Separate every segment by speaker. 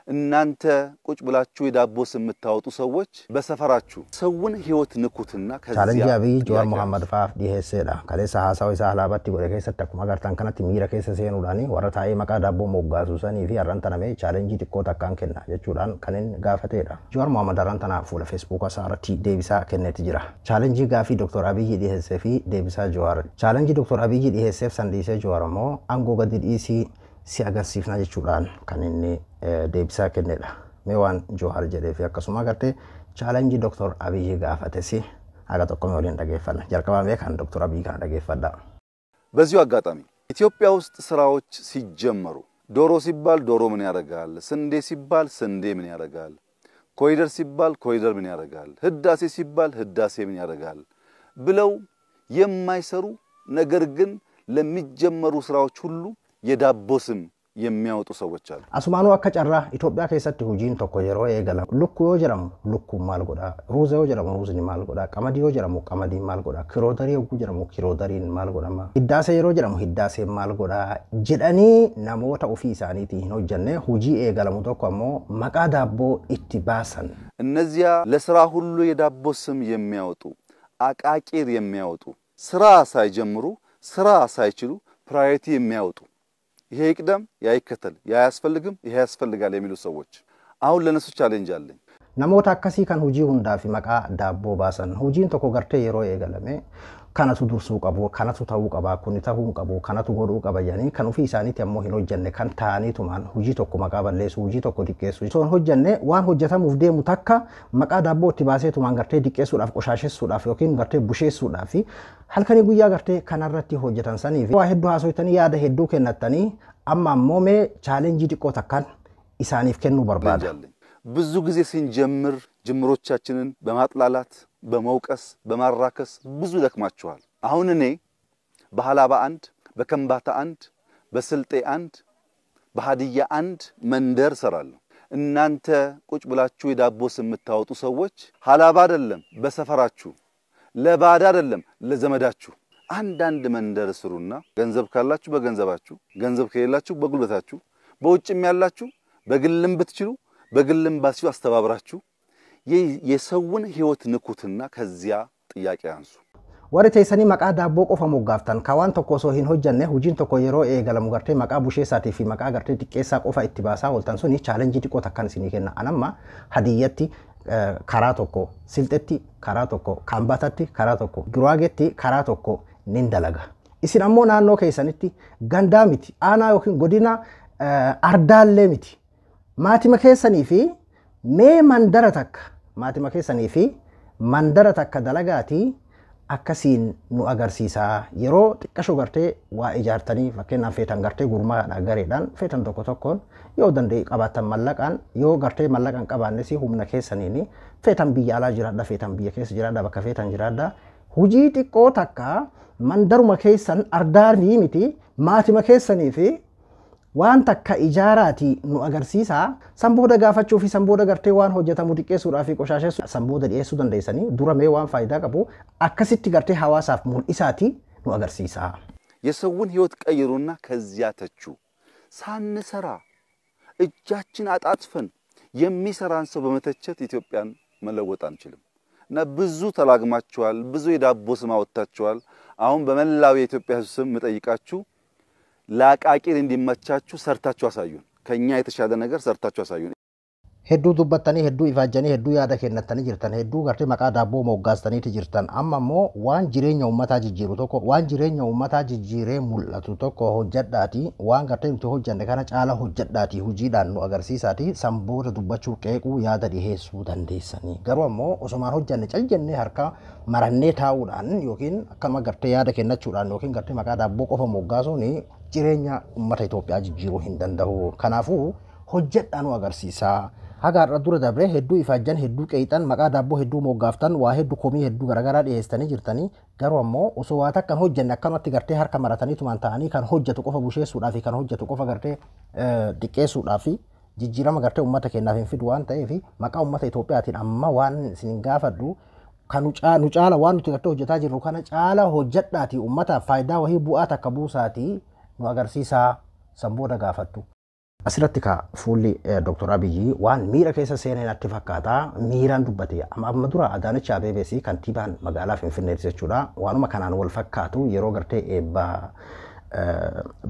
Speaker 1: እናንተ ቁጭ ብላችሁ የዳቦ ስም የምታወጡ ሰዎች በሰፈራችሁ ሰውን ህይወት ንኩትና ከዚያ
Speaker 2: ቻሌንጅ አብይ ጆዋር መሐመድ ፋፍ ዲሄሰዳ ከለሳ ሐሳዊ ሳህላባቲ ጎረ ከሰተ ኩማ ጋርታን ከናት ሚራ ከሰ ሰኑዳኒ ወራታዬ መቃ ዳቦ ሞጋሱ ሰኒ ፊ አራንተናሜ ቻሌንጅ ዲኮ ተካን ከና የቹዳን ከነን ጋፈቴዳ ጆዋር መሐመድ አራንተና ፉለ ፌስቡክ አሳረቲ ዴቢሳ ከነት ጅራ ቻሌንጅ ጋፊ ዶክተር አብይ ዲሄሰ ፊ ዴቢሳ ጆዋር ቻሌንጅ ዶክተር አብይ ዲሄሰ ሰንዲሰ ጆዋር ሞ አንጎ ገዲሲ si agarsiifna jechuudhaan kan inni deebisaa kennedha. Meewwan Johaar jedhee fi akkasuma agartee chaalenjii Dr. Abiy gaafate si aga tokko waliin dhageeffanna. Jalqabamee kan Dr. Abiy kana dhageeffadha.
Speaker 1: በዚሁ አጋጣሚ ኢትዮጵያ ውስጥ ስራዎች ሲጀመሩ ዶሮ ሲባል ዶሮ ምን ያደርጋል፣ ስንዴ ሲባል ስንዴ ምን ያደርጋል፣ ኮሪደር ሲባል ኮሪደር ምን ያደርጋል፣ ህዳሴ ሲባል ህዳሴ ምን ያደርጋል ብለው የማይሰሩ ነገር ግን ለሚጀመሩ ስራዎች ሁሉ የዳቦ ስም የሚያወጡ ሰዎች አሉ።
Speaker 2: አሱማኑ አከጨራ ኢትዮጵያ ከሰት ሁጂን ተኮ የሮ የገላ ሉኩ ወጀራሙ ሉኩ ማልጎዳ ሩዘ ወጀራሙ ሩዝኒ ማልጎዳ ቀመዲ ወጀራሙ ቀመዲ ማልጎዳ ክሮደሪ ወጀራሙ ክሮደሪን ማልጎዳማ ሂዳሴ የሮ ወጀራሙ ሂዳሴ ማልጎዳ ጅዳኒ ናሞታ ኦፊሳኒቲ ነው ጀነ ሁጂ የገላሙ ተኮሞ መቃ ዳቦ ኢትባሰን
Speaker 1: እነዚያ ለስራ ሁሉ የዳቦ ስም የሚያወጡ አቃቂር የሚያወጡ ስራ ሳይጀምሩ ስራ ሳይችሉ ፕራዮሪቲ የሚያወጡ ይሄ ይቅደም ያ ይከተል ያ ያስፈልግም ይሄ ያስፈልጋል የሚሉ ሰዎች አሁን ለነሱ ቻሌንጅ አለኝ።
Speaker 2: ናሞታ አከሲ ካን ሁጂ ሁንዳፊ መቃ ዳቦ ባሰን ሁጂን ተኮ ገርቴ የሮ የገለሜ ካናቱ ዱርሱ ቀቦ ካናቱ ታው ቀባ ኩኒታ ሁን ቀቦ ካናቱ ጎዱ ቀባ ያኒ ካኑ ፊ ኢሳኒት ያሞ ሂኖ ጀነ ካን ታኒ ቱማን ሁጂ ተኮ መቃ በለሱ ሁጂ ተኮ ዲቄሱ ሶን ሆጀነ ዋን ሆጀታ ሙፍዴ ሙታካ መቃ ዳቦ ቲባሴ ቱማን ገርቴ ዲቄሱ ዳፍ ቆሻሸሱ ዳፍ ዮኪን ገርቴ ቡሼሱ ዳፊ halkani guyyaa gartee kanarratti hojjetan saniif waa hedduu haasoytanii yaada hedduu kennatanii amma ammoo mee chaalenjii xiqqoo takkan isaaniif kennuu barbaada.
Speaker 1: ብዙ ጊዜ ሲንጀምር ጅምሮቻችንን በማጥላላት በመውቀስ በማራከስ ብዙ ደክማችኋል። አሁን እኔ በሐላባ አንድ በከምባታ አንድ በስልጤ አንድ በሃዲያ አንድ መንደር ሰራለሁ። እናንተ ቁጭ ብላችሁ የዳቦ ስም የምታወጡ ሰዎች ሐላባ አይደለም በሰፈራችሁ ለባዳ አይደለም ለዘመዳችሁ አንድ መንደር ስሩና ገንዘብ ካላችሁ በገንዘባችሁ ገንዘብ ከሌላችሁ በጉልበታችሁ በውጭም ያላችሁ በግልም ብትችሉ በግልም ባሲው አስተባብራችሁ የሰውን ህይወት ንኩትና ከዚያ ጥያቄ አንሱ።
Speaker 2: ወሬ ተይሰኒ መቃ ዳቦ ቆፈ ሞጋፍታን ካዋን ተኮሶ ሂን ሆጀነ ሁጂን ተኮ የሮ ኤገለሙ ገርቴ መቃ ቡሼ ሳቲፊ መቃ ገርቴ ዲቄሳ ቆፋ ኢትባሳ ወልታን ሱኒ ቻሌንጅ ዲቆ ተካን ሲኒ ከና አናማ ሀዲየቲ karaa tokko silxetti karaa tokko kaambatatti karaa tokko guraagetti karaa tokko nin dalaga isin ammoo naannoo keessanitti gandaa miti aanaa yookiin godina ardaallee miti maatima keessanii fi mee mandara takka maatima keessanii fi mandara takka dalagaati akkasiin nu agarsiisa yeroo xiqqasho gartee waa ijaartanii fakkeenyaaf feetan gartee gurmaadha gareedhaan feetan tokko tokkoon yoo danda'e qabaatan mallaqaan yoo gartee mallaqaan qabaannes humna keessaniini feetan biyya alaa jiraadha feetan biyya keessa jiraadha bakka feetan jiraadha hujii xiqqoo takka mandaruma keessan ardaanii miti maatima keessanii fi waan takka ijaaraati nu agarsiisa sanbooda gaafachuu fi sanbooda gartee waan hojjetamu xiqqeessuudhaa fi qoshaashessu sanbooda dhiyeessuu dandeessanii dura mee waan faayidaa qabu akkasitti gartee hawaasaaf mul'isaati nu agarsiisa.
Speaker 1: የሰውን ህይወት ቀይሩና ከዚያ ተቹ ሳንሰራ እጃችን አጣጥፈን የሚሰራን ሰው በመተቸት ኢትዮጵያን መለወጥ አንችልም እና ብዙ ተላግማችኋል ብዙ የዳቦ ስም አወጣችኋል። አሁን በመላው የኢትዮጵያ ስም መጠይቃችሁ ላቃቂር እንዲመቻችሁ ሰርታችሁ አሳዩን ከኛ የተሻለ ነገር ሰርታችሁ አሳዩን።
Speaker 2: hedduu dubbattanii hedduu ifaajjanii hedduu yaada kennatanii jirtan hedduu gartee maqaa daabboo moggaastanii jirtan amma immoo waan jireenya ummataa jijjiiru tokko waan jireenya ummataa jijjiiree mul'atu tokko hojjedhaati waan gartee nuti hojjenne kana caala hojjedhaati hojiidhaan nu agarsiisaati sanbooda dubbachuu qeequu yaada dhiheessuu dandeessanii garuu ammoo osomaan hojjenne caljennee harka marannee taa'uudhaan yookiin akkama gartee yaada kennachuudhaan yookiin gartee maqaa daabboo qofa moggaasuun jireenya ummata Itoophiyaa jijjiiruu hin danda'u. Kanaafuu hojjedhaan nu agarsiisa. Hagar dura dabre hedduu ifaajjan hedduu qeeyxan maqaa daabboo hedduu moggaaftan waa hedduu komii hedduu garagaraa dhiyeessanii jirtanii garuu ammoo osoo waa takkan hojjenne akkanatti gartee harka maratanii tumaan ta'anii kan hojjetu qofa busheessuudhaa fi kan hojjetu qofa gartee diqqeessuudhaa fi jijjiirama gartee ummata kennaaf hin fidu waan ta'eef maqaa ummata Itoophiyaatiin amma waan isin gaafadhu kan nu caala waan nuti gartee hojjetaa jirru kana caala hojjedhaati ummataaf faayidaa wahii bu'aa takka buusaati nu agarsiisa sanbooda gaafattu. Asirratti ka fuulli Dr. Abiyyi waan miira keessa seenee natti fakkaata miiraan dubbate amma dura Adaanech Abeebee kantiibaan magaalaa Finfinneeti jechuudha waanuma kanaan wal fakkaatu yeroo gartee eebba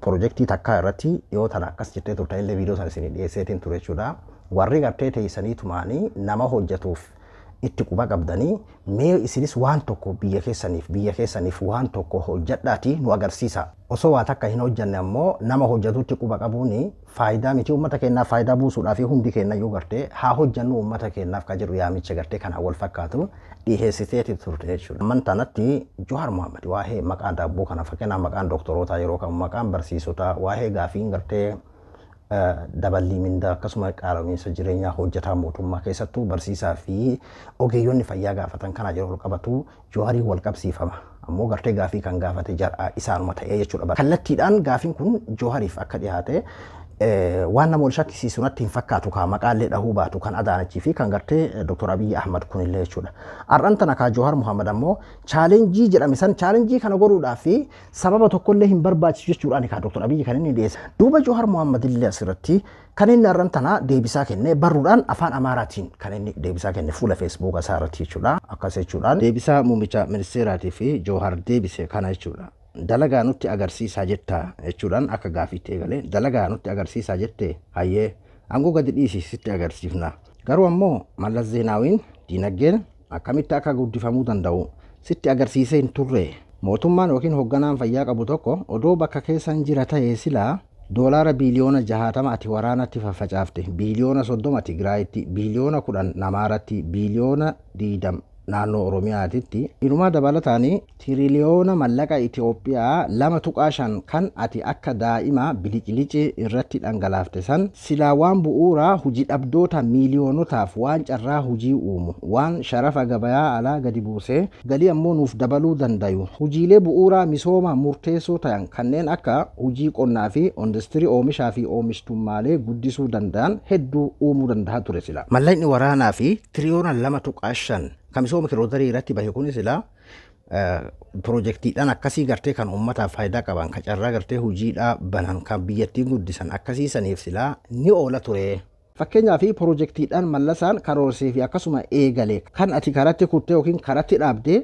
Speaker 2: piroojeektii takkaa irratti yoo tana akkas jettee turte illee viidiyoo sana isin dhiyeesseetiin ture jechuudha warri gartee teessanii tumaanii nama hojjetuuf itti quba qabdanii mee isinis waan tokko biyya keessaniif waan tokko hojjedhaati nu agarsiisa osoo waa takka hin hojjanne ammoo nama hojjetutti quba qabuun faayidaa miti uummata keenyaaf faayidaa buusuudhaaf hundi keenya yoo gartee haa hojjannu uummata keenyaaf ka jiru yaamicha gartee kana wal fakkaatu dhiheessiteeti turte jechuudha. Amantaanatti Jowaar Mohaammed waa'ee maqaa daabboo kana fakkeenyaaf maqaan doktoroota yeroo kan maqaan barsiisota waa'ee gaafiin gartee dabalii mindaa akkasuma qaala'iinsa jireenyaa hojjetaa mootummaa keessattuu barsiisaa fi ogeeyyoonni fayyaa gaafatan kana yeroo wal qabatu Jawaarii wal qabsiifama ammoo gartee gaafii kan gaafate jara isaanuma ta'ee jechuudha. Kallattiidhaan gaafiin kun Jawaariif akka dhiyaate waan nama wal shakkisiisu natti hin fakkaatu ka maqaallee dhahuu baatu kan Adaanechii fi kan gartee Dr. Abiyyi Ahmad kunillee jechuudha. Har'an tana ka Jawaar Mohaammed ammoo chaalenjii jedhame san chaalenjii kana godhuudhaaf fi sababa tokkollee hin barbaachisu jechuudhaan ka Dr. Abiyyi kan inni dhiyeesse. Duuba Jawaar Mohaammed illee asirratti kan inni har'an tana deebisaa kenne barruudhaan afaan Amaaraatiin kan inni deebisaa kenne fuula Facebook isaa irratti jechuudha. Akkas jechuudhaan deebisaa muummicha ministeeraatii fi Jawaar deebise kana jechuudha. Dalagaa nutti agarsiisaa jetta jechuudhaan akka gaafiitti eegale dalagaa nutti agarsiisaa jette hayyee aangoo gadi dhiisi sitti agarsiifna garuu ammoo Mallas Zeenaawiin diinagdeen akkamitti akka guddifamuu danda'u sitti agarsiisee hin turre mootummaan yookiin hoogganaan fayyaa qabu tokko odoo bakka keessan jira ta'ee silaa doolaara biliyoona 60 ati waraanatti faffacaafte biliyoona 30 Tigraayitti biliyoona 10 Amaaratti biliyoona 20 naannoo Oromiyaatitti inumaa dabalataanii tiriliyoona mallaqa Itoophiyaa 2.5 kan ati akka daa'ima biliqiliqii irratti dhangalaafte san silaa waan bu'uuraa hojii dhabdoota miiliyoonotaaf waan carraa hojii uumu waan sharafa gabayaa alaa gadi buusee galii ammoo nuuf dabaluu dandayu hojiilee bu'uuraa misooma murteessoo ta'an kanneen akka hojii qonnaa fi industirii oomishaa fi oomishtummaalee guddisuu danda'an hedduu uumuu danda'a ture sila. Mallaqni waraanaa fi tiriliyoona 2.5 kamisooma kirootarii irratti bahe kunis ilaa piroojeektiidhaan akkasii gartee kan uummataaf faayidaa qaban kan carraa gartee hojiidhaa banan kan biyyattiin guddisan akkasiisaniif silaa ni oola ture. Fakkeenyaa fi piroojeektiidhaan mallasaan karoorsee fi akkasuma eegale kan ati karatti kuttee yookiin karatti dhaabdee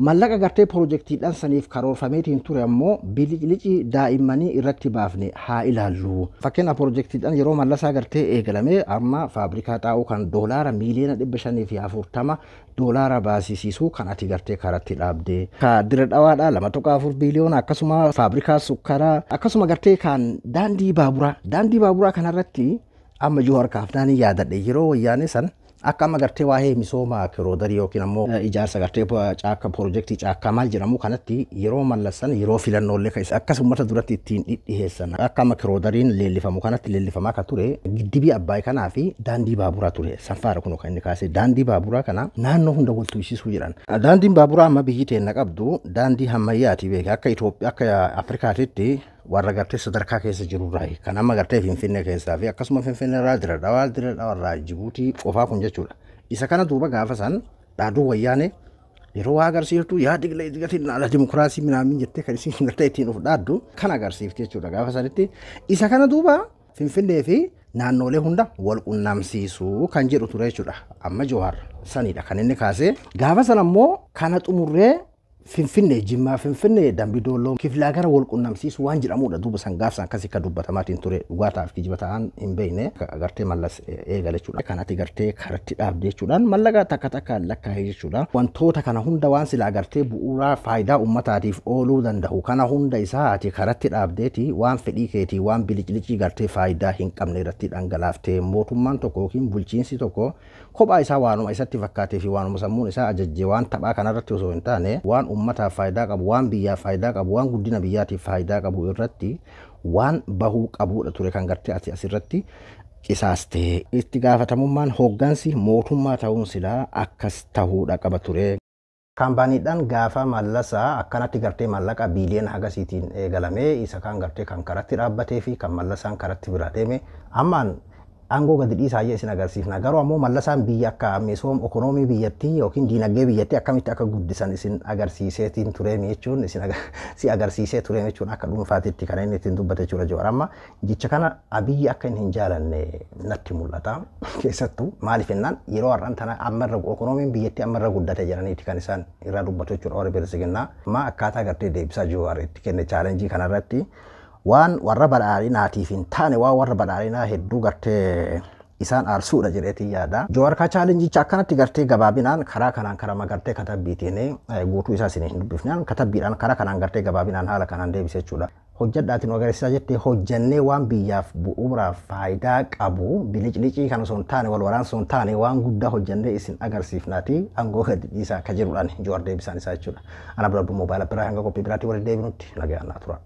Speaker 2: mallaqa gartee piroojeektiidhaan saniif karoorfameetiin ture ammoo biliqiliqii daa'immanii irratti baafne haa ilaallu. Fakkeenyaa piroojeektiidhaan yeroo mallasaa gartee eegalame amma faabrikaa xaa'uu kan doolaara miliyoona 540 doolaara baasisiisuu kan ati gartee karatti dhaabdee. Ka Dirre Dhawaadhaa 2.4 biliyoona akkasuma faabrikaa sukkaraa akkasuma gartee kan daandii baaburaa kanarratti amma Jawaar kaafnaanii yaadadhe yeroo wayyaanee san akka amma gartee waa'ee misooma kiroodarii yookiin ammoo ijaarsa gartee caakka piroojeektii caakkaa maal jedhamu kanatti yeroo mallassan yeroo filannoolee keessa akkas uummata duratti ittiin dhiheessan akka amma kiroodariin leellifamu kanatti leellifamaa akka ture giddibii Abbaay kanaa fi daandii baaburaa ture sanfaara kun kan inni kaase daandii baaburaa kana naannoo hunda wal tuushisuuf jedhan. Daandiin baaburaa amma biyyi teenna qabdu daandii hammayyaati beeka akka Itoophiyaa akka Afrikaatitti warra gartee sadarkaa keessa jirurraa kan amma gartee Finfinnee keessaa fi akkasuma Finfinnee irraa Dirre Dhawaa Jibuutii qofaa kun jechuudha. Isa kana duuba gaafa san dhaaduu wayyaane yeroo waa agarsiiftu yaa digla idgatiin ala dimokiraasii minaamin jettee kan isin gartee ittiin of dhaaddu kan agarsiifti jechuudha gaafa sanitti. Isa kana duuba Finfinnee fi naannoolee hunda wal qunnamsiisuu kan jedhu ture jechuudha. Amma Jawaar sanidha kan inni kaase. Gaafa san ammoo kana xumurree Finfinnee Jimmaa Finfinnee Dambidooloo kiflaa gara wal qunnamsiisuu waan jedhamudha duuba san gaafsan akkasii akka dubbatamaatiin ture dhugaataaf kijiba ta'an hin beekne gartee mallas eegale jechuudha. Kanatti gartee karatti dhaabde jechuudhaan mallaqa takka lakkaa'ee jechuudha. Wantoota kana hunda waan silaa gartee bu'uuraa faayidaa uummataatiif ooluu danda'u kana hunda isaa ati karatti dhaabdeeti waan fedhii keetii waan biliqiliqii gartee faayidaa hin qabne irratti dhangalaaftee mootummaan tokko yookiin bulchiinsi tokko kophaa isaa waanuma isatti fakkaatee fi waanuma sammuun isaa ajajjee waan taphaa kanarratti osoo hin taane waan ummataaf faayidaa qabu waan biyyaaf faayidaa qabu waan guddina biyyaatiif faayidaa qabu irratti waan bahuu qabuudha ture kan gartee ati asirratti qisaastee itti gaafatamummaan hooggansi mootummaa ta'uun silaa akkas ta'uudha qaba ture. Kaampaaniidhaan gaafa mallasaa akkanatti gartee mallaqa biliyoona hagasiitiin eegalame isa kan gartee kan karatti dhaabbatee fi kan mallasaan karatti biraa deeme ammaan aangoo gadi dhiisaa isin agarsiifna. Garuu ammoo mallasaan biyya akka misooma ekonoomii biyyattii yookiin diinagdee biyyattii akkamitti akka guddisan isin agarsiiseetiin ture jechuun si agarsiisee ture jechuun akka dhuunfaatitti kan inni ittiin dubbate jechuudha jiru. Amma jecha kana Abiyyi akka inni hin jaalanne natti mul'ata. Keessattuu maaliif jennaan yeroo har'aan tana ammarra ekonomiin biyyattii ammarra guddate jedhaniiti kan isaan irraa dubbatu jechuudha. Warri Bilisiginnaa amma akkaataa gartee deebisaa Jawaaritti kenne chaalenjii kanarratti waan warra badhaadhinaatiif hin taane waan warra badhaadhinaa hedduu gartee isaan aarsuudha jedheetii yaada. Jawaar ka chaalenjicha akkanatti gartee gabaabinaan karaa kanaan karama gartee katabbiitiin guutuu isaa isin hin dubbifnaan katabbiidhaan karaa kanaan gartee gabaabinaan haala kanaan deebisee jechuudha. Hojjedhaatiin agarsiisaa jettee hojjannee waan biyyaaf bu'uuraaf faayidaa qabu biliclicii kan osoo hin taane wal waraansa osoo hin taane waan guddaa hojjannee isin agarsiifnaati aangoo gadi dhiisaa akka jedhuudhaan Jawaar deebisaan isaa jechuudha. Ana bira moobaayila biraa hanga qophii biraatti waliin deebinutti nagayaan naa tura.